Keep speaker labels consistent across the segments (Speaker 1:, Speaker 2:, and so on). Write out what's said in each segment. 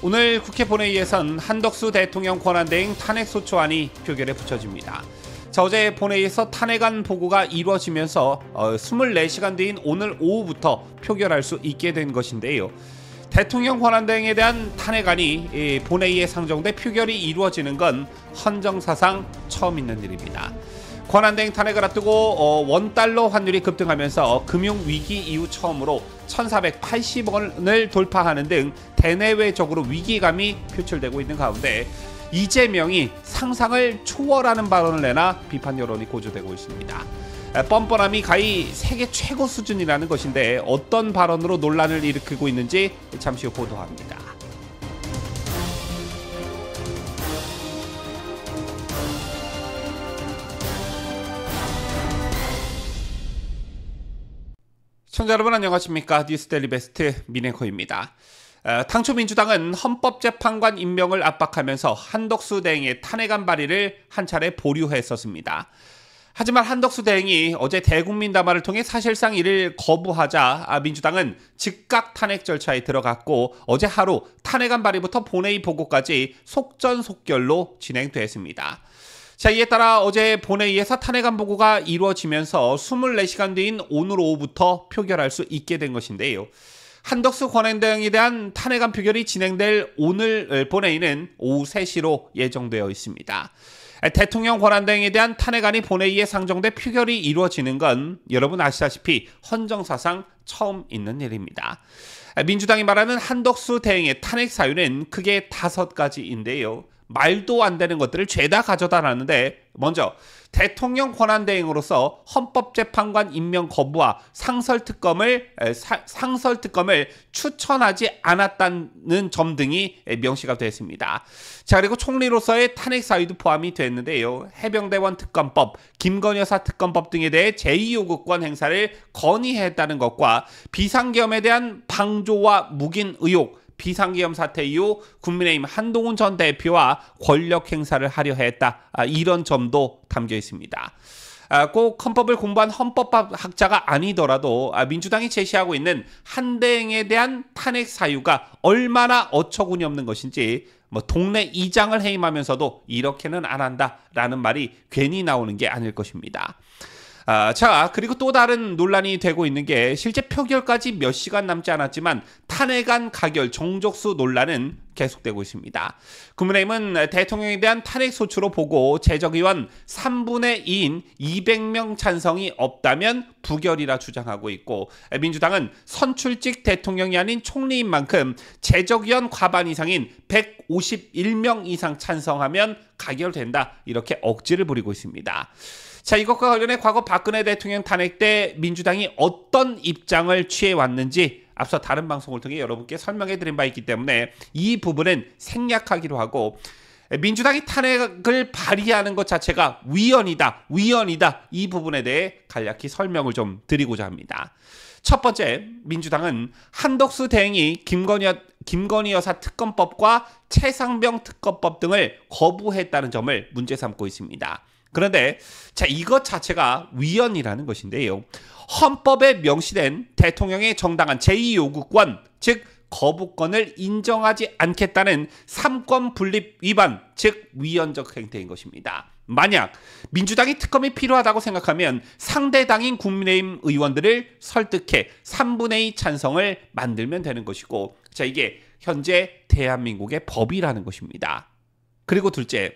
Speaker 1: 오늘 국회 본회의에선 한덕수 대통령 권한대행 탄핵소추안이 표결에 붙여집니다. 자, 어제 본회의에서 탄핵안 보고가 이루어지면서 24시간 뒤인 오늘 오후부터 표결할 수 있게 된 것인데요. 대통령 권한대행에 대한 탄핵안이 본회의에 상정돼 표결이 이루어지는 건 헌정사상 처음 있는 일입니다. 권한대행 탄핵을 앞두고 원달러 환율이 급등하면서 금융위기 이후 처음으로 1480원을 돌파하는 등 대내외적으로 위기감이 표출되고 있는 가운데 이재명이 상상을 초월하는 발언을 내나 비판 여론이 고조되고 있습니다. 뻔뻔함이 가히 세계 최고 수준이라는 것인데 어떤 발언으로 논란을 일으키고 있는지 잠시 후 보도합니다. 시청자 여러분 안녕하십니까? 뉴스데일리 베스트 민행커입니다. 당초 민주당은 헌법재판관 임명을 압박하면서 한덕수 대행의 탄핵안 발의를 한 차례 보류했었습니다. 하지만 한덕수 대행이 어제 대국민 담화를 통해 사실상 이를 거부하자 민주당은 즉각 탄핵 절차에 들어갔고 어제 하루 탄핵안 발의부터 본회의 보고까지 속전속결로 진행됐습니다. 자, 이에 따라 어제 본회의에서 탄핵안 보고가 이루어지면서 24시간 뒤인 오늘 오후부터 표결할 수 있게 된 것인데요. 한덕수 권한대행에 대한 탄핵안 표결이 진행될 오늘 본회의는 오후 3시로 예정되어 있습니다. 대통령 권한대행에 대한 탄핵안이 본회의에 상정돼 표결이 이루어지는 건 여러분 아시다시피 헌정사상 처음 있는 일입니다. 민주당이 말하는 한덕수 대행의 탄핵 사유는 크게 5가지인데요. 말도 안 되는 것들을 죄다 가져다 놨는데 먼저 대통령 권한대행으로서 헌법재판관 임명 거부와 상설특검을 추천하지 않았다는 점 등이 명시가 됐습니다. 자, 그리고 총리로서의 탄핵 사유도 포함이 됐는데요. 해병대원 특검법, 김건희 여사 특검법 등에 대해 제2요구권 행사를 건의했다는 것과 비상계엄에 대한 방조와 묵인 의혹, 비상계엄 사태 이후 국민의힘 한동훈 전 대표와 권력 행사를 하려 했다. 이런 점도 담겨 있습니다. 꼭 헌법을 공부한 헌법학자가 아니더라도 민주당이 제시하고 있는 한 대행에 대한 탄핵 사유가 얼마나 어처구니 없는 것인지 동네 이장을 해임하면서도 이렇게는 안 한다라는 말이 괜히 나오는 게 아닐 것입니다. 자, 그리고 또 다른 논란이 되고 있는 게 실제 표결까지 몇 시간 남지 않았지만 탄핵안 가결 정족수 논란은 계속되고 있습니다. 국민의힘은 대통령에 대한 탄핵 소추로 보고 재적의원 3분의 2인 200명 찬성이 없다면 부결이라 주장하고 있고 민주당은 선출직 대통령이 아닌 총리인 만큼 재적의원 과반 이상인 151명 이상 찬성하면 가결된다 이렇게 억지를 부리고 있습니다. 자, 이것과 관련해 과거 박근혜 대통령 탄핵 때 민주당이 어떤 입장을 취해왔는지 앞서 다른 방송을 통해 여러분께 설명해드린 바 있기 때문에 이 부분은 생략하기로 하고 민주당이 탄핵을 발의하는 것 자체가 위헌이다 이 부분에 대해 간략히 설명을 좀 드리고자 합니다. 첫 번째, 민주당은 한덕수 대행이 김건희 여사 특검법과 최상병 특검법 등을 거부했다는 점을 문제 삼고 있습니다. 그런데 자, 이것 자체가 위헌이라는 것인데요. 헌법에 명시된 대통령의 정당한 제2요구권, 즉 거부권을 인정하지 않겠다는 삼권 분립 위반, 즉 위헌적 행태인 것입니다. 만약 민주당이 특검이 필요하다고 생각하면 상대 당인 국민의힘 의원들을 설득해 3분의 2 찬성을 만들면 되는 것이고, 자, 이게 현재 대한민국의 법이라는 것입니다. 그리고 둘째,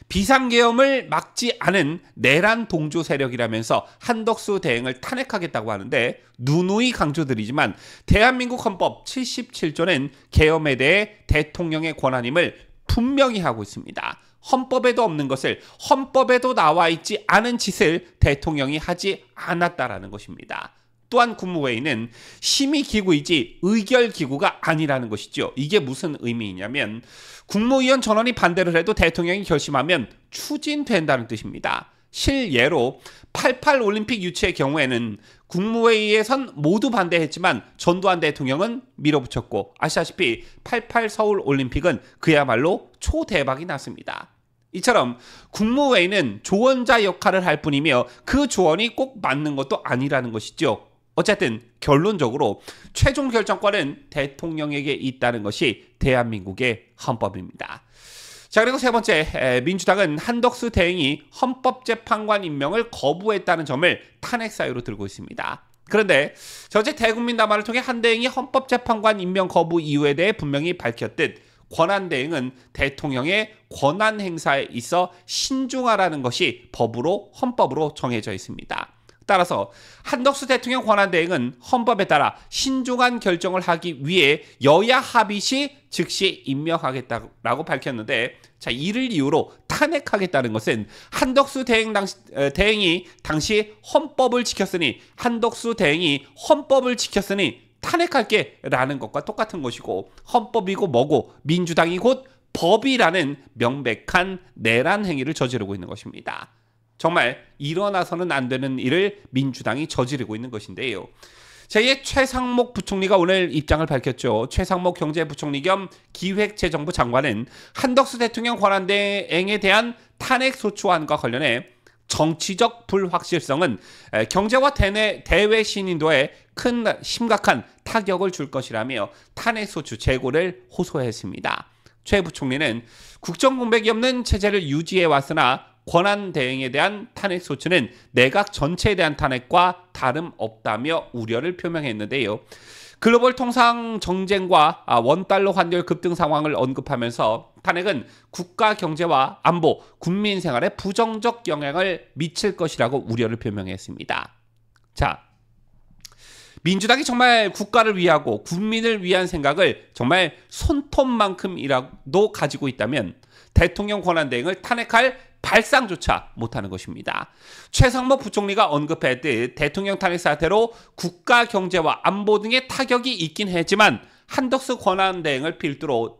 Speaker 1: 비상계엄을 막지 않은 내란 동조 세력이라면서 한덕수 대행을 탄핵하겠다고 하는데 누누이 강조드리지만 대한민국 헌법 77조는 계엄에 대해 대통령의 권한임을 분명히 하고 있습니다. 헌법에도 없는 것을 헌법에도 나와 있지 않은 짓을 대통령이 하지 않았다라는 것입니다. 또한 국무회의는 심의기구이지 의결기구가 아니라는 것이죠. 이게 무슨 의미이냐면 국무위원 전원이 반대를 해도 대통령이 결심하면 추진된다는 뜻입니다. 실예로 88 올림픽 유치의 경우에는 국무회의에선 모두 반대했지만 전두환 대통령은 밀어붙였고 아시다시피 88 서울 올림픽은 그야말로 초대박이 났습니다. 이처럼 국무회의는 조언자 역할을 할 뿐이며 그 조언이 꼭 맞는 것도 아니라는 것이죠. 어쨌든 결론적으로 최종 결정권은 대통령에게 있다는 것이 대한민국의 헌법입니다. 자, 그리고 세 번째, 민주당은 한덕수 대행이 헌법재판관 임명을 거부했다는 점을 탄핵 사유로 들고 있습니다. 그런데 어제 대국민 담화를 통해 한 대행이 헌법재판관 임명 거부 이유에 대해 분명히 밝혔듯 권한대행은 대통령의 권한 행사에 있어 신중하라는 것이 헌법으로 정해져 있습니다. 따라서 한덕수 대통령 권한대행은 헌법에 따라 신중한 결정을 하기 위해 여야 합의 시 즉시 임명하겠다라고 밝혔는데, 자, 이를 이유로 탄핵하겠다는 것은 한덕수 대행이 당시 헌법을 지켰으니 탄핵할게 라는 것과 똑같은 것이고, 헌법이고 뭐고 민주당이 곧 법이라는 명백한 내란 행위를 저지르고 있는 것입니다. 정말 일어나서는 안 되는 일을 민주당이 저지르고 있는 것인데요. 제2의 최상목 부총리가 오늘 입장을 밝혔죠. 최상목 경제부총리 겸 기획재정부 장관은 한덕수 대통령 권한대행에 대한 탄핵소추안과 관련해 정치적 불확실성은 경제와 대외 신인도에 심각한 타격을 줄 것이라며 탄핵소추 재고를 호소했습니다. 최 부총리는 국정공백이 없는 체제를 유지해 왔으나 권한대행에 대한 탄핵소추는 내각 전체에 대한 탄핵과 다름없다며 우려를 표명했는데요. 글로벌 통상 정쟁과 원달러 환율 급등 상황을 언급하면서 탄핵은 국가 경제와 안보, 국민 생활에 부정적 영향을 미칠 것이라고 우려를 표명했습니다. 자, 민주당이 정말 국가를 위하고 국민을 위한 생각을 정말 손톱만큼이라도 가지고 있다면 대통령 권한대행을 탄핵할 발상조차 못하는 것입니다. 최상목 부총리가 언급했듯 대통령 탄핵 사태로 국가 경제와 안보 등의 타격이 있긴 했지만 한덕수 권한대행을 필두로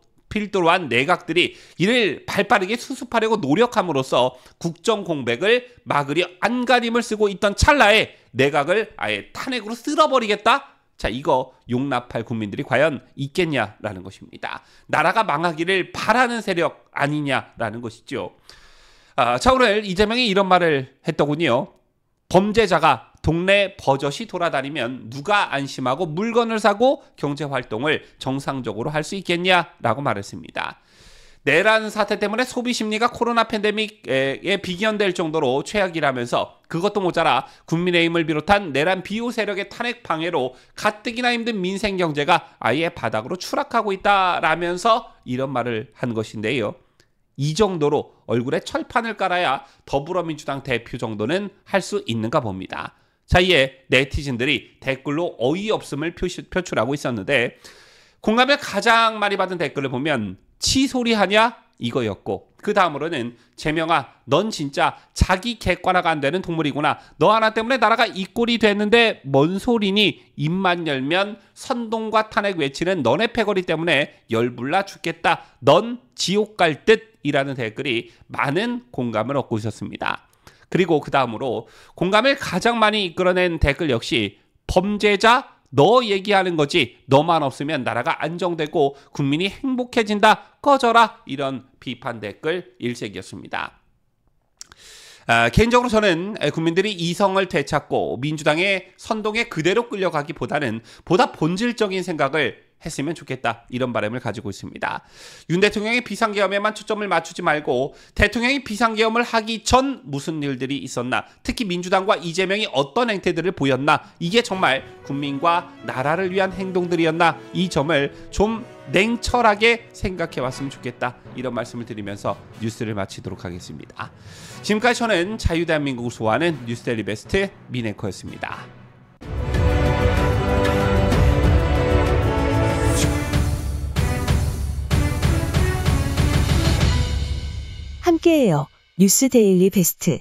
Speaker 1: 한 내각들이 이를 발빠르게 수습하려고 노력함으로써 국정 공백을 막으려 안간힘을 쓰고 있던 찰나에 내각을 아예 탄핵으로 쓸어버리겠다? 자, 이거 용납할 국민들이 과연 있겠냐라는 것입니다. 나라가 망하기를 바라는 세력 아니냐라는 것이죠. 자, 오늘 이재명이 이런 말을 했더군요. 범죄자가 동네 버젓이 돌아다니면 누가 안심하고 물건을 사고 경제활동을 정상적으로 할 수 있겠냐라고 말했습니다. 내란 사태 때문에 소비 심리가 코로나 팬데믹에 비견될 정도로 최악이라면서 그것도 모자라 국민의힘을 비롯한 내란 비호 세력의 탄핵 방해로 가뜩이나 힘든 민생 경제가 아예 바닥으로 추락하고 있다라면서 이런 말을 한 것인데요. 이 정도로 얼굴에 철판을 깔아야 더불어민주당 대표 정도는 할 수 있는가 봅니다. 자, 이에 네티즌들이 댓글로 어이없음을 표출하고 있었는데, 공감을 가장 많이 받은 댓글을 보면 치소리하냐? 이거였고, 그 다음으로는 재명아, 넌 진짜 자기 객관화가 안 되는 동물이구나. 너 하나 때문에 나라가 이 꼴이 됐는데 뭔 소리니? 입만 열면 선동과 탄핵 외치는 너네 패거리 때문에 열불나 죽겠다. 넌 지옥 갈 듯이라는 댓글이 많은 공감을 얻고 있었습니다. 그리고 그 다음으로 공감을 가장 많이 이끌어낸 댓글 역시 범죄자 너 얘기하는 거지, 너만 없으면 나라가 안정되고 국민이 행복해진다, 꺼져라, 이런 비판 댓글 일색이었습니다. 개인적으로 저는 국민들이 이성을 되찾고 민주당의 선동에 그대로 끌려가기보다는 보다 본질적인 생각을 했으면 좋겠다, 이런 바람을 가지고 있습니다. 윤 대통령의 비상계엄에만 초점을 맞추지 말고 대통령이 비상계엄을 하기 전 무슨 일들이 있었나, 특히 민주당과 이재명이 어떤 행태들을 보였나, 이게 정말 국민과 나라를 위한 행동들이었나, 이 점을 좀 냉철하게 생각해 왔으면 좋겠다, 이런 말씀을 드리면서 뉴스를 마치도록 하겠습니다. 지금까지 저는 자유대한민국을 소화하는 뉴스데일리 베스트 민앵커였습니다.
Speaker 2: 함께해요. 뉴스 데일리 베스트.